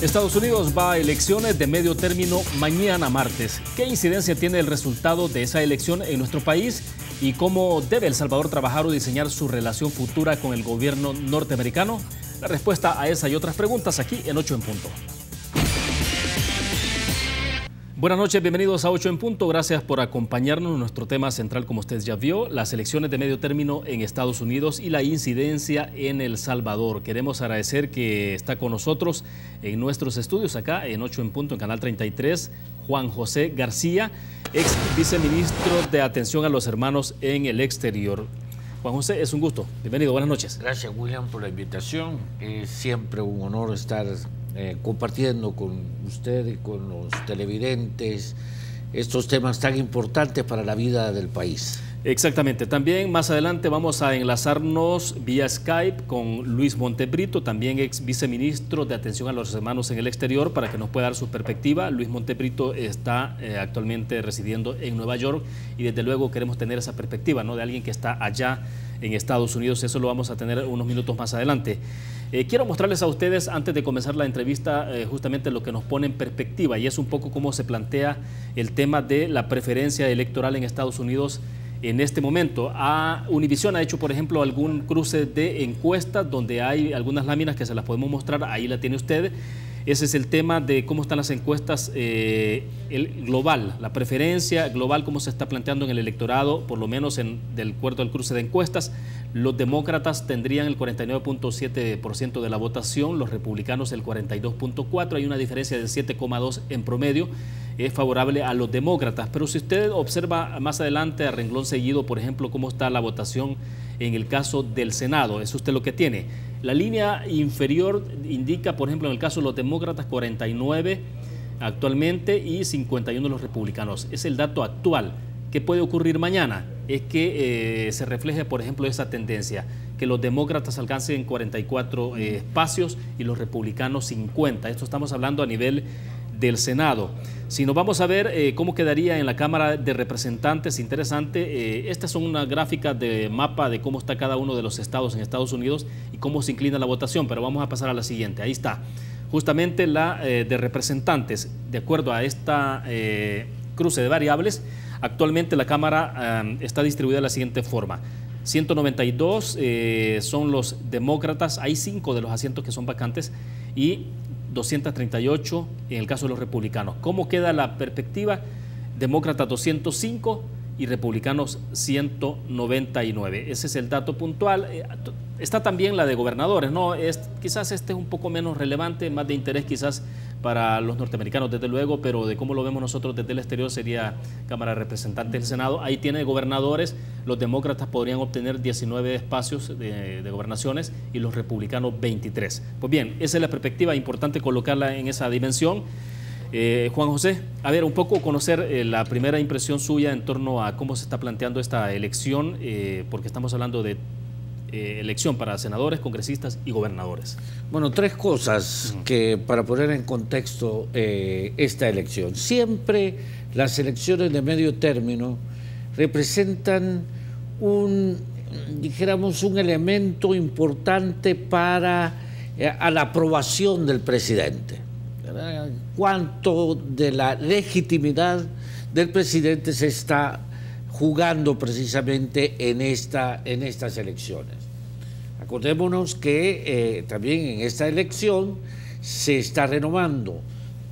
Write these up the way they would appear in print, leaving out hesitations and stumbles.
Estados Unidos va a elecciones de medio término mañana martes. ¿Qué incidencia tiene el resultado de esa elección en nuestro país? ¿Y cómo debe El Salvador trabajar o diseñar su relación futura con el gobierno norteamericano? La respuesta a esa y otras preguntas aquí en 8 en punto. Buenas noches, bienvenidos a 8 en punto. Gracias por acompañarnos. Nuestro tema central, como usted ya vio, las elecciones de medio término en Estados Unidos y la incidencia en El Salvador. Queremos agradecer que está con nosotros en nuestros estudios acá en 8 en punto, en Canal 33, Juan José García, ex viceministro de Atención a los Hermanos en el Exterior. Juan José, es un gusto. Bienvenido, buenas noches. Gracias, William, por la invitación. Es siempre un honor estar compartiendo con usted y con los televidentes estos temas tan importantes para la vida del país. Exactamente. También más adelante vamos a enlazarnos vía Skype con Luis Montebrito, también ex viceministro de Atención a los Hermanos en el Exterior, para que nos pueda dar su perspectiva. Luis Montebrito está actualmente residiendo en Nueva York y desde luego queremos tener esa perspectiva, ¿no?, de alguien que está allá en Estados Unidos. Eso lo vamos a tener unos minutos más adelante. Quiero mostrarles a ustedes, antes de comenzar la entrevista, justamente lo que nos pone en perspectiva, y es un poco cómo se plantea el tema de la preferencia electoral en Estados Unidos en este momento. Univision ha hecho, por ejemplo, algún cruce de encuestas donde hay algunas láminas que se las podemos mostrar, ahí la tiene usted. Ese es el tema de cómo están las encuestas global, la preferencia global, cómo se está planteando en el electorado, por lo menos del acuerdo al cruce de encuestas. Los demócratas tendrían el 49.7% de la votación, los republicanos el 42.4%, hay una diferencia de 7,2 en promedio, es favorable a los demócratas. Pero si usted observa más adelante a renglón seguido, por ejemplo, cómo está la votación en el caso del Senado, es usted lo que tiene. La línea inferior indica, por ejemplo, en el caso de los demócratas, 49 actualmente y 51 los republicanos. Es el dato actual. ¿Qué puede ocurrir mañana? Es que se refleje, por ejemplo, esa tendencia, que los demócratas alcancen 44 espacios y los republicanos 50. Esto estamos hablando a nivel del Senado. Si nos vamos a ver cómo quedaría en la Cámara de Representantes, interesante. Estas son una gráfica de mapa de cómo está cada uno de los estados en Estados Unidos y cómo se inclina la votación, pero vamos a pasar a la siguiente. Ahí está, justamente la de representantes. De acuerdo a esta cruce de variables, actualmente la Cámara está distribuida de la siguiente forma. 192 son los demócratas, hay 5 de los asientos que son vacantes y 238 en el caso de los republicanos. ¿Cómo queda la perspectiva? Demócratas 205 y republicanos 199. Ese es el dato puntual. Está también la de gobernadores, ¿no? Quizás este es un poco menos relevante, más de interés quizás para los norteamericanos, desde luego, pero de cómo lo vemos nosotros desde el exterior sería Cámara de Representantes del Senado. Ahí tiene gobernadores, los demócratas podrían obtener 19 espacios de gobernaciones y los republicanos 23. Pues bien, esa es la perspectiva, importante colocarla en esa dimensión. Juan José, a ver, un poco conocer la primera impresión suya en torno a cómo se está planteando esta elección, porque estamos hablando de elección para senadores, congresistas y gobernadores. Bueno, tres cosas que para poner en contexto esta elección. Siempre las elecciones de medio término representan dijéramos, un elemento importante para a la aprobación del presidente. Cuánto de la legitimidad del presidente se está jugando precisamente en estas elecciones. Acordémonos que también en esta elección se está renovando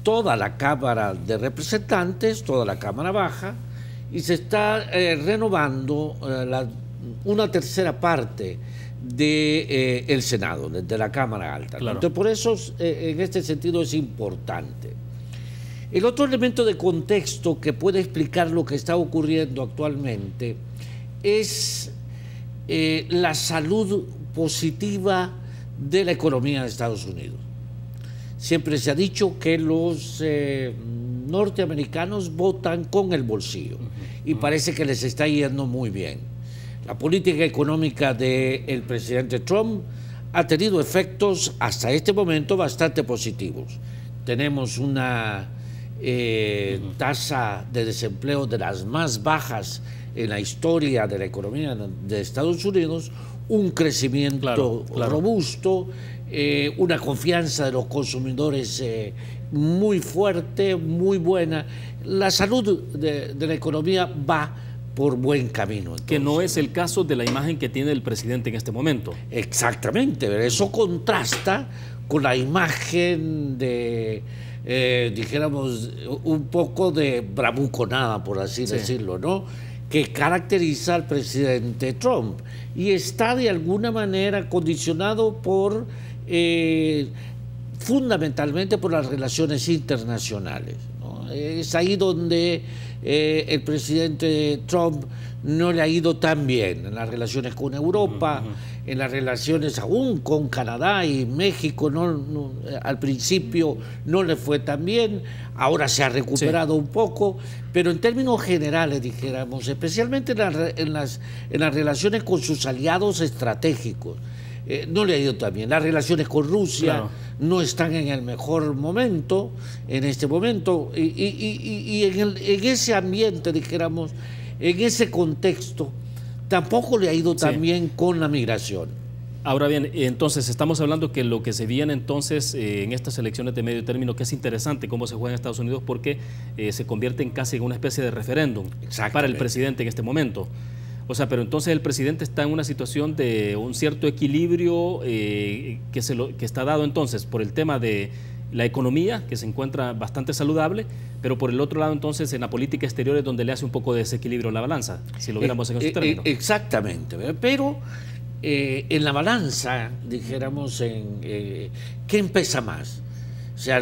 toda la Cámara de Representantes, toda la Cámara Baja, y se está renovando una tercera parte del Senado, de la Cámara Alta. Claro. Entonces, por eso en este sentido es importante. El otro elemento de contexto que puede explicar lo que está ocurriendo actualmente es la salud positiva de la economía de Estados Unidos. Siempre se ha dicho que los norteamericanos votan con el bolsillo y parece que les está yendo muy bien. La política económica del presidente Trump ha tenido efectos hasta este momento bastante positivos. Tenemos una tasa de desempleo de las más bajas en la historia de la economía de Estados Unidos, un crecimiento robusto, una confianza de los consumidores muy fuerte, muy buena. La salud de la economía va por buen camino. Entonces, que no es el caso de la imagen que tiene el presidente en este momento. Exactamente, eso contrasta con la imagen de, dijéramos, un poco de bravuconada, por así decirlo, ¿no?, que caracteriza al presidente Trump, y está de alguna manera condicionado por, fundamentalmente por las relaciones internacionales, ¿no? Es ahí donde el presidente Trump no le ha ido tan bien, en las relaciones con Europa, en las relaciones aún con Canadá y México, al principio no le fue tan bien, ahora se ha recuperado un poco, pero en términos generales, dijéramos, especialmente en las relaciones con sus aliados estratégicos, no le ha ido tan bien. Las relaciones con Rusia no están en el mejor momento, en este momento, y en ese ambiente, dijéramos, en ese contexto, tampoco le ha ido tan bien con la migración. Ahora bien, entonces estamos hablando que lo que se viene entonces en estas elecciones de medio término, que es interesante cómo se juega en Estados Unidos, porque se convierte en casi una especie de referéndum para el presidente en este momento. O sea, pero entonces el presidente está en una situación de un cierto equilibrio que está dado entonces por el tema de la economía, que se encuentra bastante saludable, pero por el otro lado entonces en la política exterior es donde le hace un poco de desequilibrio la balanza, si lo viéramos en esos términos. Exactamente, pero en la balanza, dijéramos, ¿qué pesa más? O sea,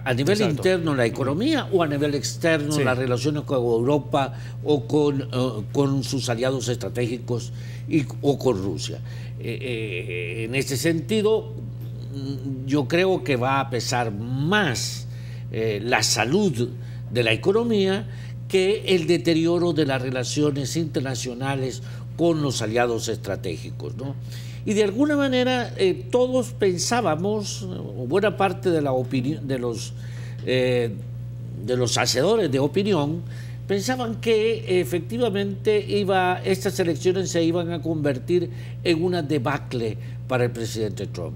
a nivel interno la economía o a nivel externo las relaciones con Europa o con sus aliados estratégicos o con Rusia. En ese sentido, yo creo que va a pesar más la salud de la economía que el deterioro de las relaciones internacionales con los aliados estratégicos, ¿no? Y de alguna manera todos pensábamos, o buena parte de la opinión de los hacedores de opinión pensaban que efectivamente estas elecciones se iban a convertir en una debacle para el presidente Trump,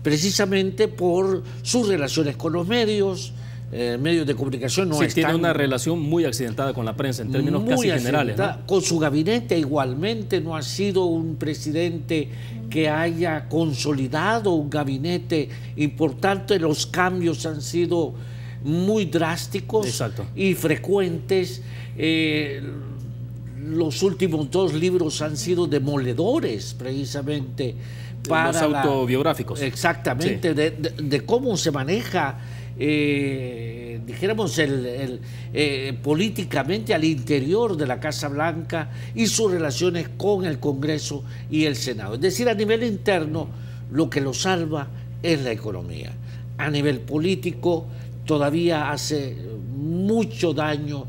precisamente por sus relaciones con los medios de comunicación. Tiene una relación muy accidentada con la prensa en términos casi generales, ¿no? Con su gabinete igualmente. No ha sido un presidente que haya consolidado un gabinete importante. Los cambios han sido muy drásticos y frecuentes. Los últimos 2 libros han sido demoledores, precisamente para los autobiográficos. Exactamente, de cómo se maneja, dijéramos, políticamente al interior de la Casa Blanca y sus relaciones con el Congreso y el Senado. Es decir, a nivel interno, lo que lo salva es la economía. A nivel político, todavía hace mucho daño.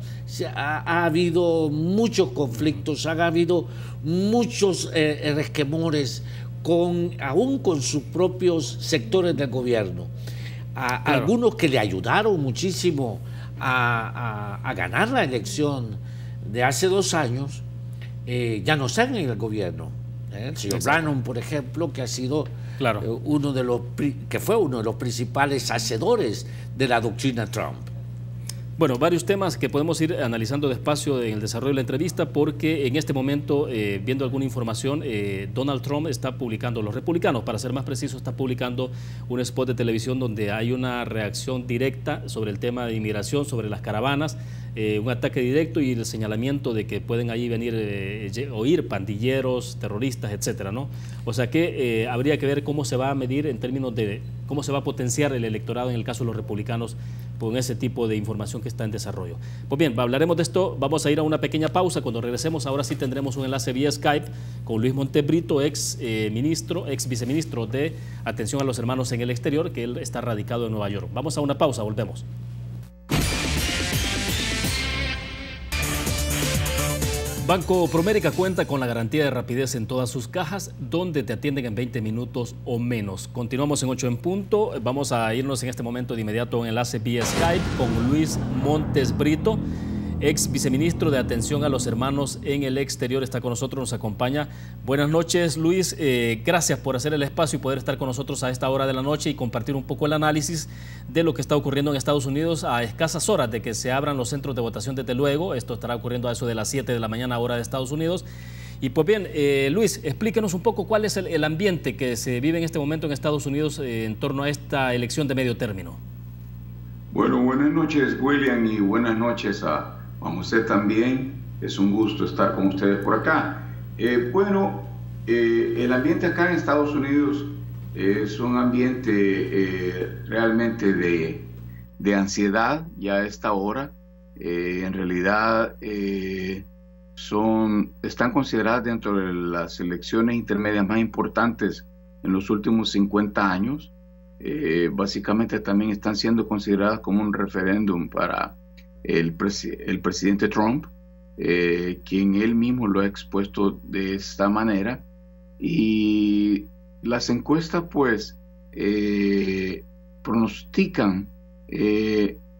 Ha habido muchos conflictos, han habido muchos resquemores aún con sus propios sectores del gobierno. Algunos que le ayudaron muchísimo a ganar la elección de hace 2 años ya no están en el gobierno. El señor Brannon, por ejemplo, que ha sido fue uno de los principales hacedores de la doctrina Trump. Bueno, varios temas que podemos ir analizando despacio en el desarrollo de la entrevista, porque en este momento, viendo alguna información, Donald Trump está publicando, los republicanos, para ser más preciso, está publicando un spot de televisión donde hay una reacción directa sobre el tema de inmigración, sobre las caravanas, un ataque directo y el señalamiento de que pueden ahí venir o ir pandilleros, terroristas, etcétera, ¿no? O sea que habría que ver cómo se va a medir en términos de cómo se va a potenciar el electorado en el caso de los republicanos con ese tipo de información que está en desarrollo. Pues bien, hablaremos de esto, vamos a ir a una pequeña pausa. Cuando regresemos, ahora sí tendremos un enlace vía Skype con Luis Montebrito, ex viceministro de Atención a los Hermanos en el Exterior, que él está radicado en Nueva York. Vamos a una pausa, volvemos. Banco Promérica cuenta con la garantía de rapidez en todas sus cajas, donde te atienden en 20 minutos o menos. Continuamos en 8 en punto. Vamos a irnos en este momento de inmediato a un enlace vía Skype con Luis Montes Brito, ex viceministro de Atención a los Hermanos en el Exterior, está con nosotros, nos acompaña. Buenas noches, Luis. Gracias por hacer el espacio y poder estar con nosotros a esta hora de la noche y compartir un poco el análisis de lo que está ocurriendo en Estados Unidos a escasas horas de que se abran los centros de votación desde luego. Esto estará ocurriendo a eso de las 7 de la mañana, hora de Estados Unidos. Y pues bien, Luis, explíquenos un poco cuál es el ambiente que se vive en este momento en Estados Unidos en torno a esta elección de medio término. Bueno, buenas noches, William, y buenas noches a usted también. Es un gusto estar con ustedes por acá. El ambiente acá en Estados Unidos es un ambiente realmente de ansiedad ya a esta hora. En realidad están consideradas dentro de las elecciones intermedias más importantes en los últimos 50 años. Básicamente también están siendo consideradas como un referéndum para el presidente Trump, quien él mismo lo ha expuesto de esta manera. Y las encuestas pues pronostican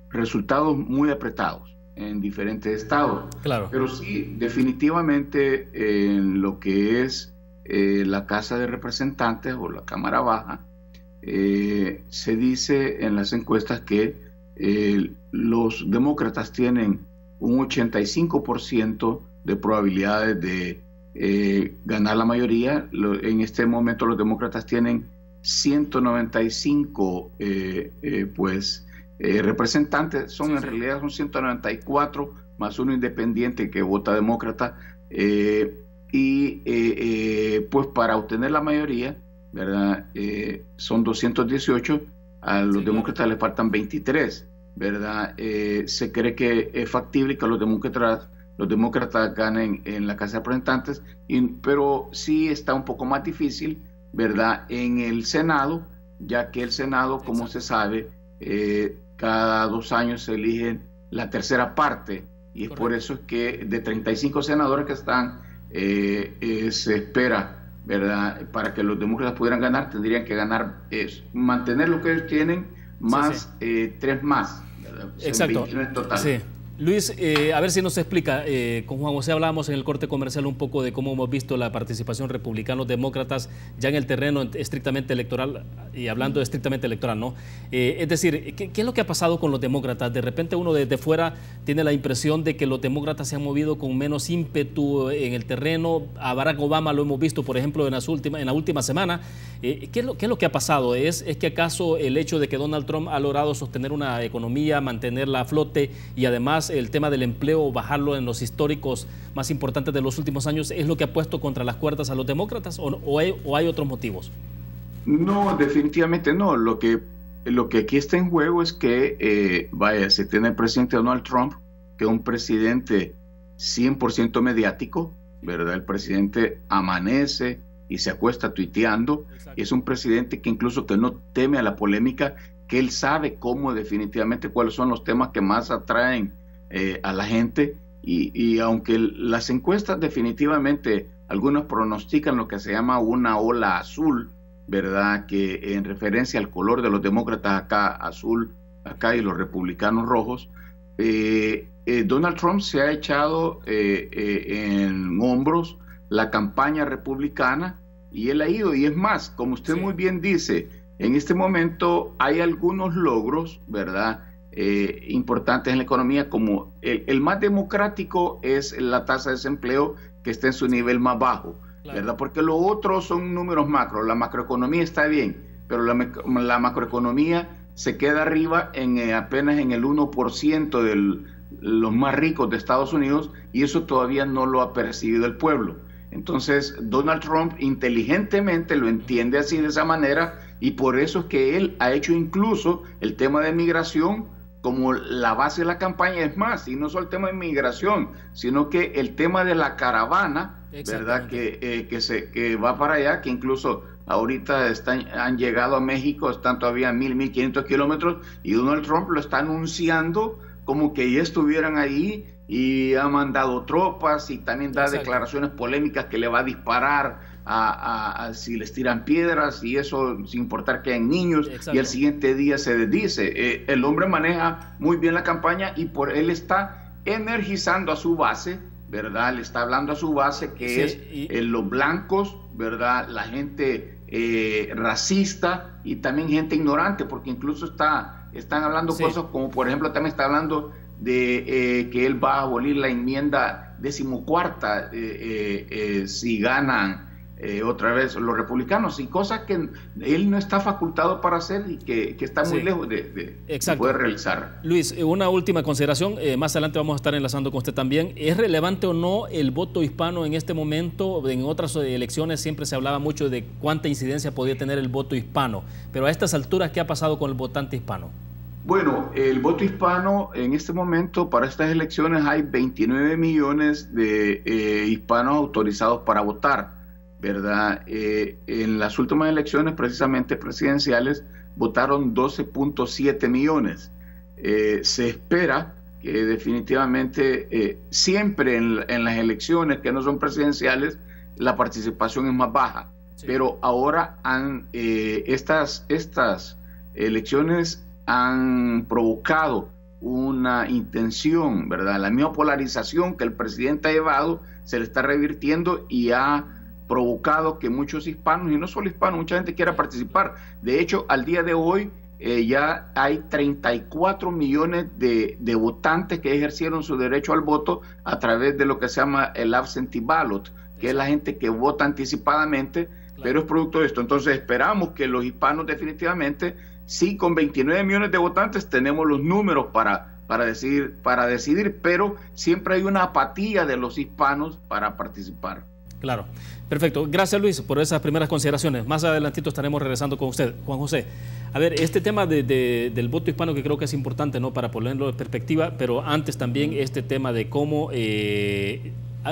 resultados muy apretados en diferentes estados. Claro. Pero sí, definitivamente en lo que es la Casa de Representantes o la Cámara Baja, se dice en las encuestas que los demócratas tienen un 85% de probabilidades de ganar la mayoría. En este momento los demócratas tienen 195 representantes, en realidad son 194 más uno independiente que vota demócrata, pues para obtener la mayoría, ¿verdad? Son 218, a los demócratas les faltan 23, ¿verdad? Se cree que es factible que los demócratas ganen en la Casa de Representantes, pero sí está un poco más difícil, ¿verdad? En el Senado, ya que el Senado, como se sabe, cada 2 años se elige la tercera parte, y es por eso es que de 35 senadores que están, se espera, ¿verdad? Para que los demócratas pudieran ganar, tendrían que ganar, mantener lo que ellos tienen, más 3 más, ¿verdad? Exacto. 21 en total. Sí. Luis, a ver si nos explica, con Juan José hablábamos en el corte comercial un poco de cómo hemos visto la participación republicanos-demócratas ya en el terreno estrictamente electoral, y hablando estrictamente electoral, ¿no? Es decir, ¿qué es lo que ha pasado con los demócratas? De repente uno desde fuera tiene la impresión de que los demócratas se han movido con menos ímpetu en el terreno. A Barack Obama lo hemos visto, por ejemplo, en la última semana. ¿Qué es lo que ha pasado? ¿Es que acaso el hecho de que Donald Trump ha logrado sostener una economía, mantenerla a flote y además el tema del empleo, bajarlo en los históricos más importantes de los últimos años, es lo que ha puesto contra las cuerdas a los demócratas, o hay otros motivos? No, definitivamente no. Lo que aquí está en juego es que, se tiene el presidente Donald Trump, que es un presidente 100% mediático, ¿verdad? El presidente amanece y se acuesta tuiteando. Exacto. Es un presidente que incluso que no teme a la polémica, que él sabe definitivamente cuáles son los temas que más atraen a la gente, y aunque las encuestas definitivamente, algunos pronostican lo que se llama una ola azul, ¿verdad? Que en referencia al color de los demócratas acá, azul acá, y los republicanos rojos, Donald Trump se ha echado en hombros la campaña republicana, y él ha ido, y es más, como usted muy bien dice, en este momento hay algunos logros, ¿verdad? Importantes en la economía, como el más democrático es la tasa de desempleo, que está en su nivel más bajo, claro, ¿verdad? Porque lo otro son números macro. La macroeconomía está bien, pero la macroeconomía se queda arriba apenas en el 1% de los más ricos de Estados Unidos, y eso todavía no lo ha percibido el pueblo. Entonces Donald Trump inteligentemente lo entiende así, de esa manera, y por eso es que él ha hecho incluso el tema de migración como la base de la campaña. Es más, y no solo el tema de migración, sino que el tema de la caravana, ¿verdad? Que va para allá, que incluso ahorita han llegado a México, están todavía a 1,500 kilómetros, y Donald Trump lo está anunciando como que ya estuvieran ahí, y ha mandado tropas, y también da declaraciones polémicas que le va a disparar si les tiran piedras, y eso sin importar que hayan niños. Exacto. Y al siguiente día se desdice. El hombre maneja muy bien la campaña, y por él está energizando a su base, ¿verdad? Le está hablando a su base que es los blancos, ¿verdad? La gente racista y también gente ignorante, porque incluso están hablando cosas como, por ejemplo, también está hablando de que él va a abolir la enmienda 14ª si ganan otra vez los republicanos, y cosas que él no está facultado para hacer y que está muy lejos de poder realizar. Luis, una última consideración, más adelante vamos a estar enlazando con usted también. ¿Es relevante o no el voto hispano en este momento? En otras elecciones siempre se hablaba mucho de cuánta incidencia podía tener el voto hispano, pero a estas alturas, ¿qué ha pasado con el votante hispano? Bueno, el voto hispano en este momento, para estas elecciones hay 29 millones de hispanos autorizados para votar, ¿verdad? En las últimas elecciones, precisamente presidenciales, votaron 12.7 millones. Se espera que definitivamente siempre en las elecciones que no son presidenciales, la participación es más baja. Pero ahora estas elecciones han provocado una intención, ¿verdad? La misma polarización que el presidente ha llevado se le está revirtiendo y ha provocado que muchos hispanos, y no solo hispanos, mucha gente quiera participar. De hecho, al día de hoy ya hay 34 millones de votantes que ejercieron su derecho al voto a través de lo que se llama el absentee ballot, que es la gente que vota anticipadamente, pero es producto de esto. Entonces esperamos que los hispanos definitivamente, sí, con 29 millones de votantes tenemos los números para decidir, pero siempre hay una apatía de los hispanos para participar. Claro, perfecto. Gracias, Luis, por esas primeras consideraciones. Más adelantito estaremos regresando con usted, Juan José. A ver, este tema del voto hispano que creo que es importante, ¿no?, para ponerlo en perspectiva, pero antes también este tema de cómo...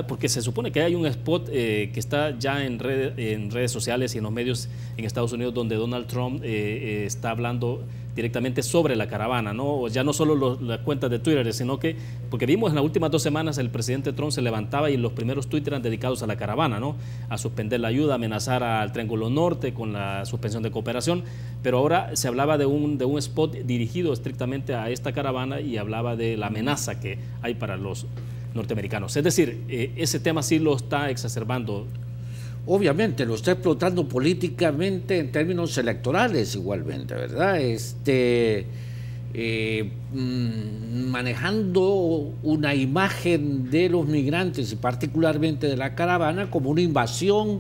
porque se supone que hay un spot que está ya en redes sociales y en los medios en Estados Unidos donde Donald Trump está hablando directamente sobre la caravana, ¿no? Ya no solo las cuentas de Twitter, sino que, porque vimos en las últimas 2 semanas el presidente Trump se levantaba y los primeros tweets eran dedicados a la caravana, ¿no? A suspender la ayuda, amenazar al Triángulo Norte con la suspensión de cooperación, pero ahora se hablaba de un spot dirigido estrictamente a esta caravana y hablaba de la amenaza que hay para los norteamericanos. Es decir, ese tema sí lo está exacerbando. Obviamente, lo está explotando políticamente en términos electorales igualmente, ¿verdad? Manejando una imagen de los migrantes y particularmente de la caravana como una invasión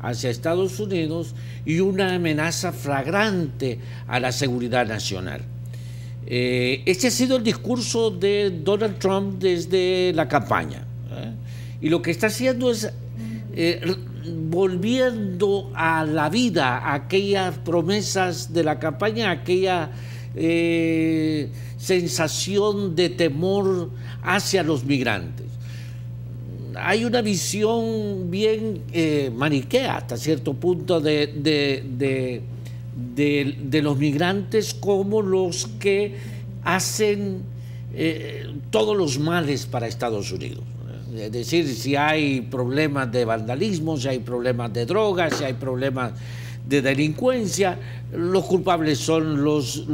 hacia Estados Unidos y una amenaza flagrante a la seguridad nacional. Este ha sido el discurso de Donald Trump desde la campaña, y lo que está haciendo es volviendo a la vida aquellas promesas de la campaña, aquella sensación de temor hacia los migrantes. Hay una visión bien maniquea hasta cierto punto de los migrantes como los que hacen todos los males para Estados Unidos. Es decir, si hay problemas de vandalismo, si hay problemas de drogas, si hay problemas de delincuencia, los culpables son los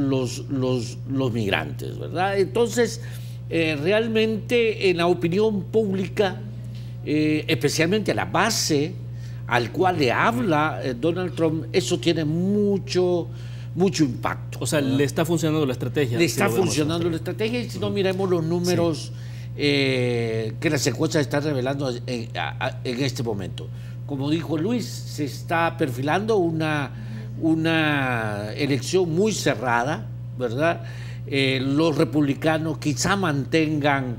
migrantes, ¿verdad? Entonces, realmente en la opinión pública, especialmente a la base al cual le habla Donald Trump, eso tiene mucho impacto. O sea, ¿le está funcionando la estrategia? Le está funcionando la estrategia, y si no, miremos los números que las encuestas están revelando en este momento. Como dijo Luis, se está perfilando una elección muy cerrada, ¿verdad? Los republicanos quizá mantengan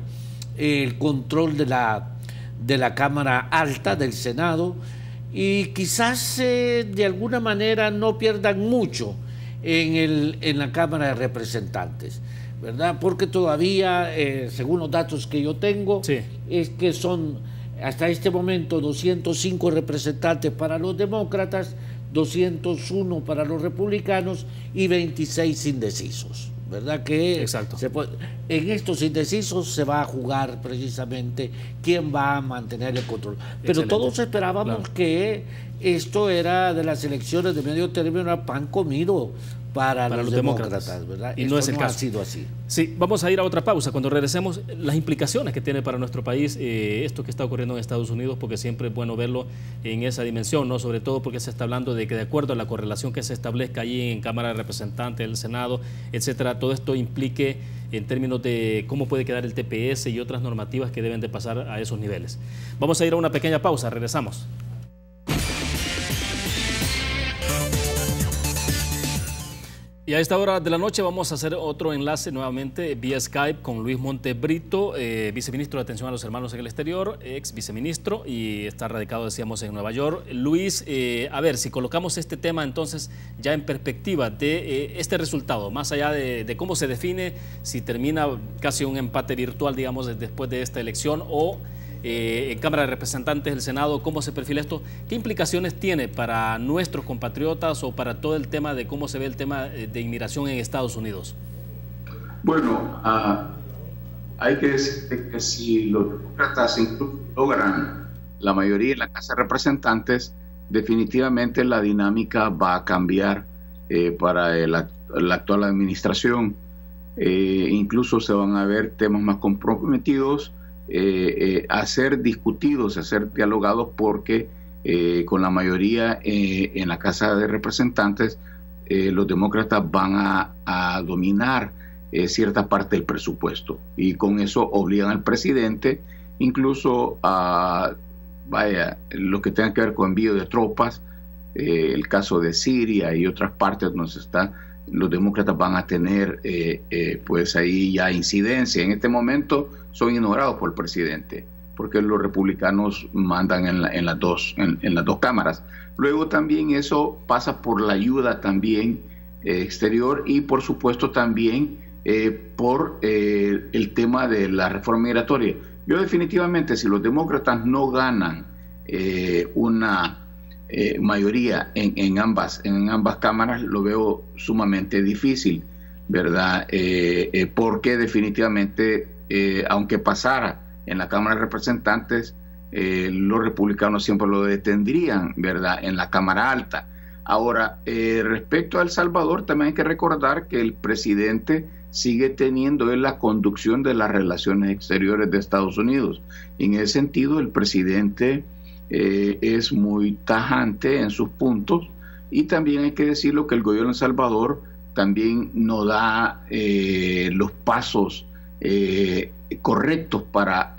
el control de la Cámara Alta, del Senado, y quizás de alguna manera no pierdan mucho en la Cámara de Representantes, ¿verdad? Porque todavía, según los datos que yo tengo, es que son hasta este momento 205 representantes para los demócratas, 201 para los republicanos y 26 indecisos, ¿verdad? Que en estos indecisos se va a jugar precisamente quién va a mantener el control. Pero todos esperábamos que esto era de las elecciones de medio término, era pan comido para los demócratas, ¿verdad? Y no es el caso. Ha sido así. Sí, vamos a ir a otra pausa. Cuando regresemos, las implicaciones que tiene para nuestro país esto que está ocurriendo en Estados Unidos, porque siempre es bueno verlo en esa dimensión, ¿no? Sobre todo porque se está hablando de que de acuerdo a la correlación que se establezca allí en Cámara de Representantes, el Senado, etcétera, todo esto implique en términos de cómo puede quedar el TPS y otras normativas que deben de pasar a esos niveles. Vamos a ir a una pequeña pausa, regresamos. Y a esta hora de la noche vamos a hacer otro enlace nuevamente vía Skype con Luis Montebrito, viceministro de Atención a los Hermanos en el Exterior, ex viceministro, y está radicado, decíamos, en Nueva York. Luis, a ver, si colocamos este tema entonces ya en perspectiva de este resultado, más allá de cómo se define, si termina casi un empate virtual, digamos, después de esta elección, o en Cámara de Representantes del Senado, ¿cómo se perfila esto? ¿Qué implicaciones tiene para nuestros compatriotas o para todo el tema de cómo se ve el tema de inmigración en Estados Unidos? Bueno, hay que decir que si los demócratas incluso logran la mayoría en la Casa de Representantes, definitivamente la dinámica va a cambiar para la actual administración. Incluso se van a ver temas más comprometidos a ser discutidos, a ser dialogados, porque con la mayoría en la Casa de Representantes los demócratas van a dominar cierta parte del presupuesto, y con eso obligan al presidente incluso a lo que tenga que ver con envío de tropas, el caso de Siria y otras partes donde los demócratas van a tener pues ahí ya incidencia. En este momento son ignorados por el presidente porque los republicanos mandan en las dos cámaras. Luego también eso pasa por la ayuda también exterior, y por supuesto también por el tema de la reforma migratoria. Yo definitivamente, si los demócratas no ganan una mayoría en ambas cámaras, lo veo sumamente difícil, ¿verdad? Porque definitivamente, aunque pasara en la Cámara de Representantes, los republicanos siempre lo detendrían, ¿verdad?, en la Cámara Alta. Ahora, respecto a El Salvador, también hay que recordar que el presidente sigue teniendo la conducción de las relaciones exteriores de Estados Unidos. En ese sentido, el presidente es muy tajante en sus puntos, y también hay que decirlo que el gobierno de El Salvador también no da los pasos correctos para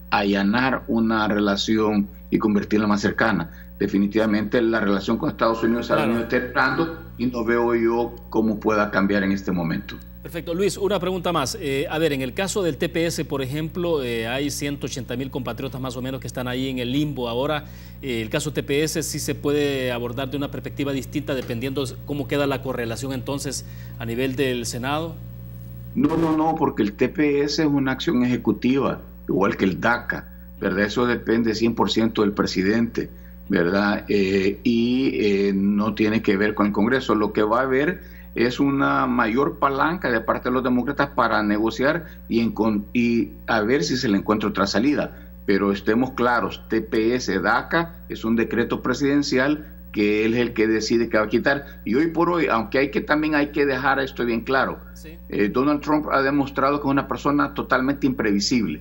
allanar una relación y convertirla más cercana. Definitivamente la relación con Estados Unidos se ha venido deteriorando, y no veo yo cómo pueda cambiar en este momento. Perfecto. Luis, una pregunta más. A ver, en el caso del TPS, por ejemplo, hay 180,000 compatriotas más o menos que están ahí en el limbo ahora. El caso TPS sí se puede abordar de una perspectiva distinta dependiendo cómo queda la correlación entonces a nivel del Senado. No, porque el TPS es una acción ejecutiva, igual que el DACA, ¿verdad? Eso depende 100% del presidente, ¿verdad? Y no tiene que ver con el Congreso. Lo que va a haber es una mayor palanca de parte de los demócratas para negociar y a ver si se le encuentra otra salida. Pero estemos claros, TPS, DACA es un decreto presidencial que él es el que decide que va a quitar. Y hoy por hoy, aunque también hay que dejar esto bien claro, sí. Donald Trump ha demostrado que es una persona totalmente imprevisible,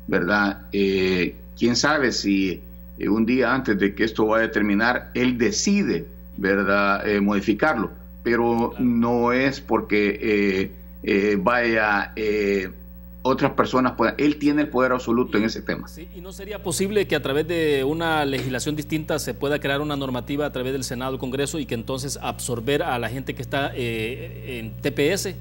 ¿verdad? Quién sabe si un día antes de que esto vaya a terminar, él decide, ¿verdad?, modificarlo. Pero no es porque otras personas puedan. Él tiene el poder absoluto en ese tema. Sí, ¿y no sería posible que a través de una legislación distinta se pueda crear una normativa a través del Senado y Congreso y que entonces absorber a la gente que está en TPS?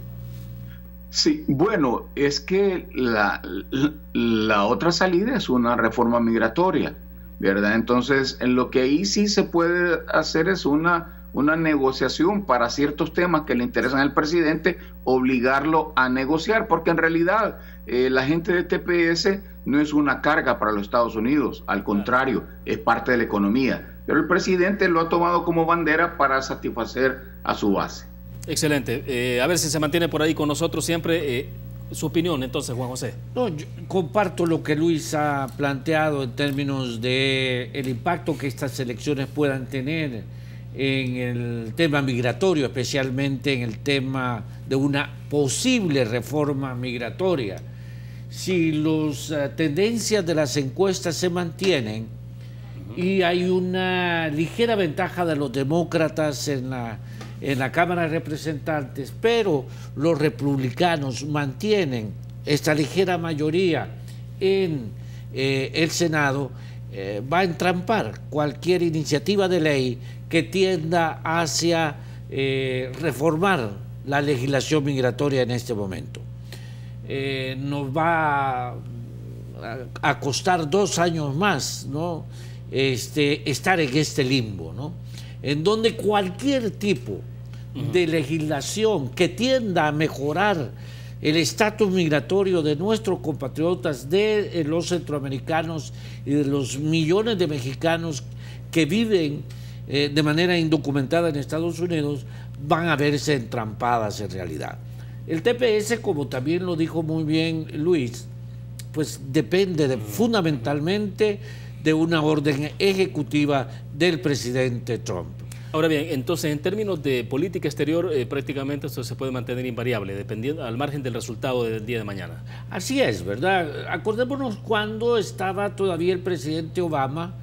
Sí, bueno, es que la otra salida es una reforma migratoria, ¿verdad? Entonces, en lo que ahí sí se puede hacer es una negociación para ciertos temas que le interesan al presidente, obligarlo a negociar, porque en realidad la gente de TPS no es una carga para los Estados Unidos, al contrario, es parte de la economía, pero el presidente lo ha tomado como bandera para satisfacer a su base. Excelente. A ver si se mantiene por ahí con nosotros siempre. Su opinión entonces, Juan José. No, yo comparto lo que Luis ha planteado en términos de el impacto que estas elecciones puedan tener en el tema migratorio, especialmente en el tema de una posible reforma migratoria. Si las tendencias de las encuestas se mantienen y hay una ligera ventaja de los demócratas en la Cámara de Representantes, pero los republicanos mantienen esta ligera mayoría en el Senado, va a entrampar cualquier iniciativa de ley que tienda hacia reformar la legislación migratoria en este momento. Nos va a costar 2 años más, ¿no? Estar en este limbo, ¿no? En donde cualquier tipo de legislación que tienda a mejorar el estatus migratorio de nuestros compatriotas, de los centroamericanos y de los millones de mexicanos que viven de manera indocumentada en Estados Unidos, van a verse entrampadas en realidad. El TPS, como también lo dijo muy bien Luis, pues depende fundamentalmente de una orden ejecutiva del presidente Trump. Ahora bien, entonces en términos de política exterior, prácticamente esto se puede mantener invariable, dependiendo al margen del resultado del día de mañana. Así es, ¿verdad? Acordémonos cuando estaba todavía el presidente Obama,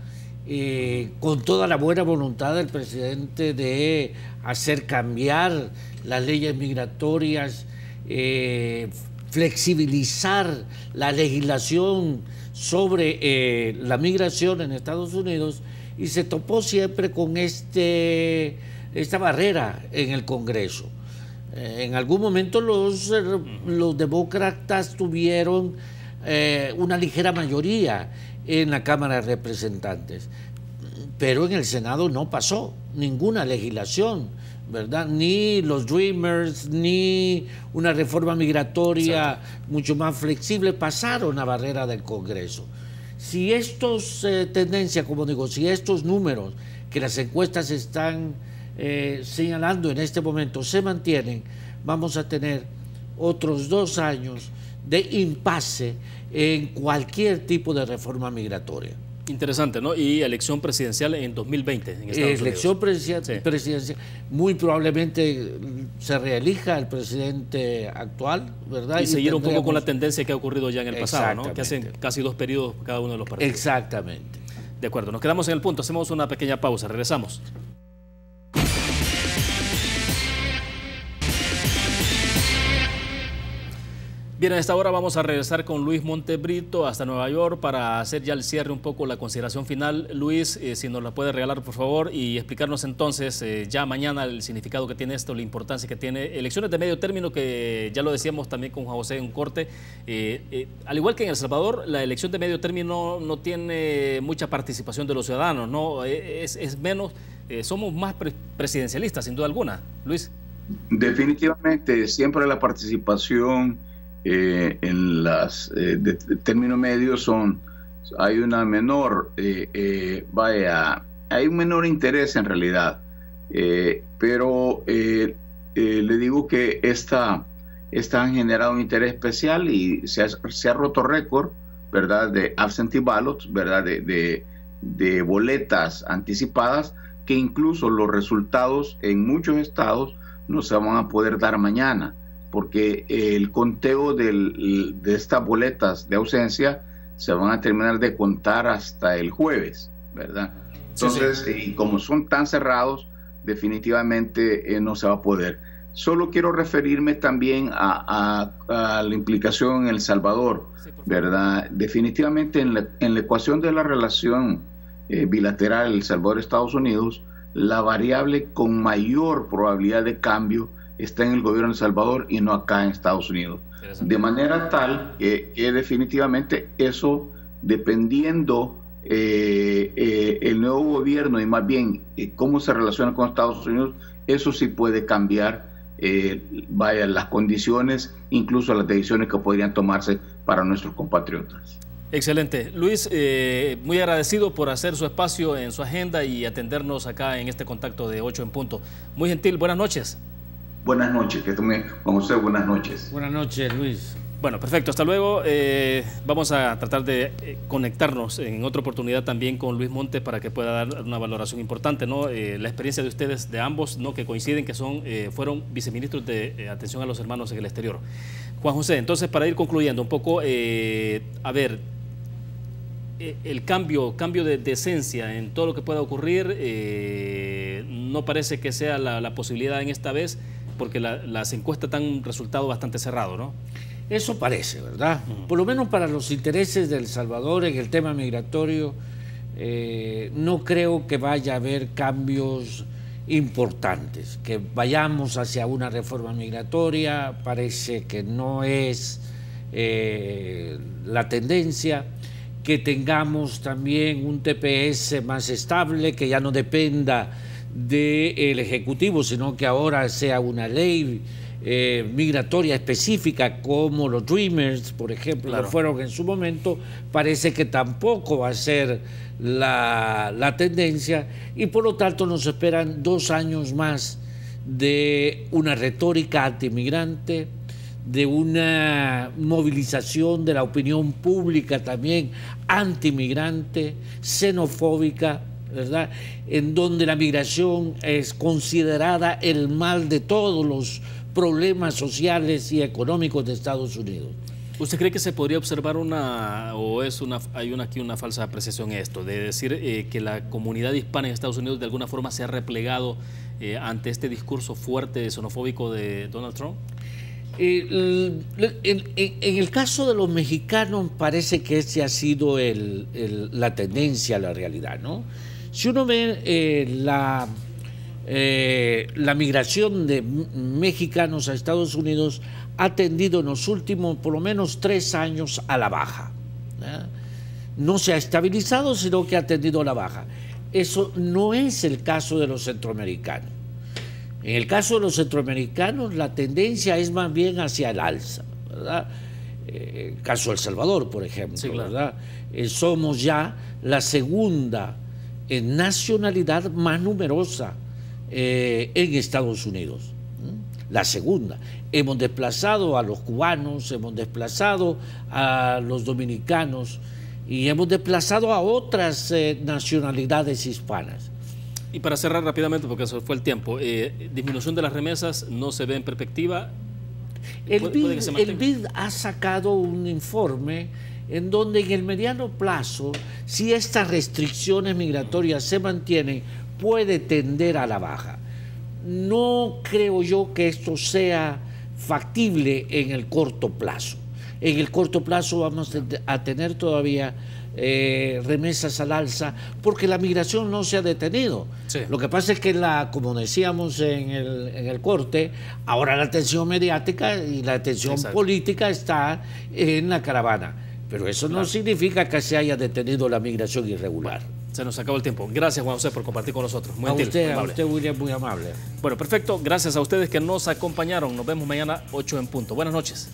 con toda la buena voluntad del presidente de hacer cambiar las leyes migratorias, flexibilizar la legislación sobre la migración en Estados Unidos, y se topó siempre con esta barrera en el Congreso. En algún momento los demócratas tuvieron una ligera mayoría en la Cámara de Representantes, pero en el Senado no pasó ninguna legislación, ¿verdad? Ni los Dreamers, ni una reforma migratoria mucho más flexible pasaron la barrera del Congreso. Si estos tendencias, como digo, si estos números que las encuestas están señalando en este momento se mantienen, vamos a tener otros 2 años de impasse en cualquier tipo de reforma migratoria. Interesante, ¿no? Y elección presidencial en 2020 en Estados Unidos. Elección presidencial. Muy probablemente se reelija el presidente actual, ¿verdad? Y seguir un poco con la tendencia que ha ocurrido ya en el pasado, ¿no? Que hacen casi 2 periodos cada uno de los partidos. Exactamente. De acuerdo, nos quedamos en el punto, hacemos una pequeña pausa, regresamos. Bien, a esta hora vamos a regresar con Luis Montebrito hasta Nueva York para hacer ya el cierre, un poco la consideración final. Luis, si nos la puede regalar por favor y explicarnos entonces ya mañana el significado que tiene esto, la importancia que tiene. Elecciones de medio término, que ya lo decíamos también con Juan José en corte. Al igual que en El Salvador, la elección de medio término no tiene mucha participación de los ciudadanos, ¿no? Es menos, somos más presidencialistas sin duda alguna. Luis. Definitivamente, siempre la participación en las de término medio hay una menor, hay un menor interés en realidad, pero le digo que esta han generado un interés especial y se ha roto récord, ¿verdad?, de absentee ballots, ¿verdad?, de boletas anticipadas, que incluso los resultados en muchos estados no se van a poder dar mañana, porque el conteo de estas boletas de ausencia se van a terminar de contar hasta el jueves, ¿verdad? Entonces, y como son tan cerrados, definitivamente no se va a poder. Solo quiero referirme también a la implicación en El Salvador, ¿verdad? Definitivamente en la ecuación de la relación bilateral El Salvador-Estados Unidos, la variable con mayor probabilidad de cambio está en el gobierno de El Salvador y no acá en Estados Unidos. De manera tal que definitivamente eso, dependiendo el nuevo gobierno y más bien cómo se relaciona con Estados Unidos, eso sí puede cambiar las condiciones, incluso las decisiones que podrían tomarse para nuestros compatriotas. Excelente. Luis, muy agradecido por hacer su espacio en su agenda y atendernos acá en este contacto de 8 en punto. Muy gentil, buenas noches. Buenas noches, que tome con usted, buenas noches. Buenas noches, Luis. Bueno, perfecto, hasta luego. Vamos a tratar de conectarnos en otra oportunidad también con Luis Montes para que pueda dar una valoración importante, ¿no? La experiencia de ustedes, de ambos, ¿no? Que coinciden que fueron viceministros de atención a los hermanos en el exterior. Juan José, entonces para ir concluyendo un poco, a ver, el cambio de esencia en todo lo que pueda ocurrir, no parece que sea la posibilidad en esta vez, porque las encuestas dan un resultado bastante cerrado, ¿no? Eso parece, ¿verdad? Por lo menos para los intereses de El Salvador en el tema migratorio, no creo que vaya a haber cambios importantes, que vayamos hacia una reforma migratoria, parece que no es la tendencia, que tengamos también un TPS más estable, que ya no dependa del Ejecutivo, sino que ahora sea una ley migratoria específica, como los Dreamers, por ejemplo, claro, lo fueron en su momento. Parece que tampoco va a ser la tendencia, y por lo tanto nos esperan 2 años más de una retórica antimigrante, de una movilización de la opinión pública también antimigrante, xenofóbica, ¿verdad? En donde la migración es considerada el mal de todos los problemas sociales y económicos de Estados Unidos. ¿Usted cree que se podría observar hay aquí una falsa apreciación en esto, de decir que la comunidad hispana en Estados Unidos de alguna forma se ha replegado ante este discurso fuerte xenofóbico de Donald Trump? En el caso de los mexicanos parece que ese ha sido la tendencia, la realidad, ¿no? Si uno ve la migración de mexicanos a Estados Unidos ha tendido en los últimos por lo menos 3 años a la baja, ¿verdad? No se ha estabilizado, sino que ha tendido a la baja. Eso no es el caso de los centroamericanos. En el caso de los centroamericanos la tendencia es más bien hacia el alza, ¿verdad? El caso de El Salvador, por ejemplo, sí, claro, ¿verdad? Somos ya la segunda nacionalidad más numerosa en Estados Unidos, la segunda. Hemos desplazado a los cubanos, hemos desplazado a los dominicanos y hemos desplazado a otras nacionalidades hispanas. Y para cerrar rápidamente, porque eso fue el tiempo, disminución de las remesas no se ve en perspectiva. El BID ha sacado un informe en donde en el mediano plazo, si estas restricciones migratorias se mantienen, puede tender a la baja. No creo yo que esto sea factible en el corto plazo. En el corto plazo vamos a tener todavía remesas al alza, porque la migración no se ha detenido. Sí. Lo que pasa es que, como decíamos en el corte, ahora la atención mediática y la atención política está en la caravana. Pero eso no significa que se haya detenido la migración irregular. Se nos acabó el tiempo. Gracias, Juan José, por compartir con nosotros. Muy gentil, a usted, William, muy amable. Bueno, perfecto. Gracias a ustedes que nos acompañaron. Nos vemos mañana 8 en punto. Buenas noches.